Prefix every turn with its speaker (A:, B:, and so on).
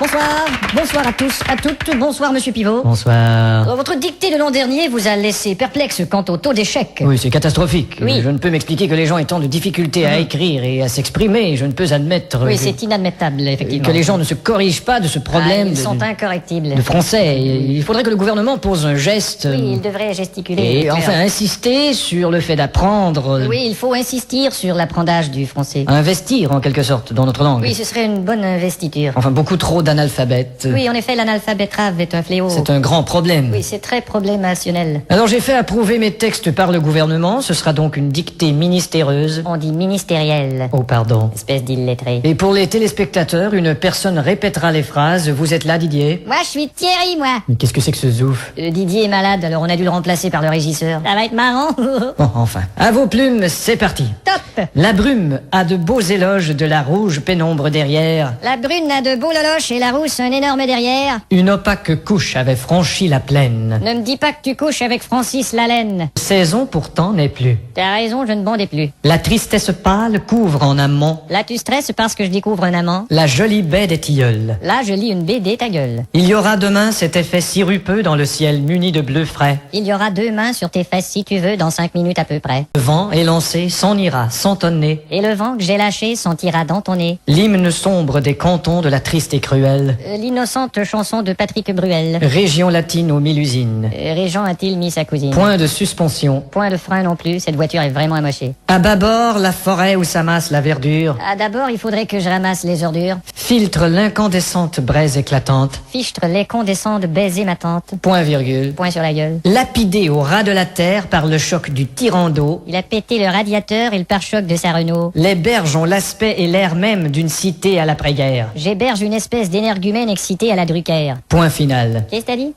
A: Bonsoir. Bonsoir à tous, à toutes. Bonsoir, monsieur Pivot.
B: Bonsoir.
A: Votre dictée de l'an dernier vous a laissé perplexe quant au taux d'échec.
B: Oui, c'est catastrophique.
A: Oui.
B: Je ne peux m'expliquer que les gens aient tant de difficultés à écrire et à s'exprimer. Je ne peux admettre
A: Oui, c'est inadmettable, effectivement.
B: que les gens ne se corrigent pas de ce problème
A: Ils sont
B: de
A: incorrectibles.
B: français. Il faudrait que le gouvernement pose un geste
A: Oui, ils devraient gesticuler.
B: et enfin insister sur le fait d'apprendre,
A: Oui, il faut insister sur l'apprentissage du français.
B: investir en quelque sorte dans notre langue.
A: Oui, ce serait une bonne investiture.
B: Enfin, beaucoup trop d'analphabètes.
A: Oui, en effet, l'analphabétrave est un fléau.
B: C'est un grand problème.
A: Oui, c'est très problémationnel.
B: Alors j'ai fait approuver mes textes par le gouvernement. Ce sera donc une dictée ministéreuse.
A: On dit ministériel.
B: Oh, pardon.
A: Espèce d'illettré.
B: Et pour les téléspectateurs, une personne répétera les phrases. Vous êtes là, Didier?
A: Moi, je suis Thierry, moi.
B: Mais qu'est-ce que c'est que ce zouf?
A: Didier est malade, alors on a dû le remplacer par le régisseur. Ça va être marrant.
B: Bon, enfin. À vos plumes, c'est parti.
A: Top.
B: La brume a de beaux éloges de la rouge pénombre derrière.
A: La brune a de beaux loloches et la rousse un énorme derrière.
B: Une opaque couche avait franchi la plaine.
A: Ne me dis pas que tu couches avec Francis Lalaine.
B: Saison pourtant n'est plus.
A: T'as raison, je ne bondais plus.
B: La tristesse pâle couvre en amont
A: Là, tu stresses parce que je découvre un amant.
B: la jolie baie des tilleuls.
A: Là, je lis une BD, ta gueule.
B: Il y aura demain cet effet sirupeux dans le ciel muni de bleu frais.
A: Il y aura 2 mains sur tes fesses si tu veux, dans 5 minutes à peu près.
B: Le vent élancé s'en ira sans tonner.
A: Et le vent que j'ai lâché sentira dans ton nez.
B: L'hymne sombre des cantons de la triste et cruelle
A: L'innocente chanson de Patrick Bruel.
B: région latine aux 1000 usines.
A: Régent a-t-il mis sa cousine?
B: Point de suspension.
A: Point de frein non plus, cette voiture est vraiment amochée.
B: À bâbord, la forêt où s'amasse la verdure
A: Ah, d'abord, il faudrait que je ramasse les ordures.
B: filtre l'incandescente braise éclatante.
A: Fichtre les condescends de baiser ma tante.
B: Point virgule.
A: Point sur la gueule.
B: Lapidé au ras de la terre par le choc du tyran d'eau,
A: Il a pété le radiateur et le pare-choc de sa Renault.
B: les berges ont l'aspect et l'air même d'une cité à l'après-guerre.
A: J'héberge une espèce d'énergumène excitée à la Drucker.
B: Point final.
A: Qu'est-ce que t'as dit?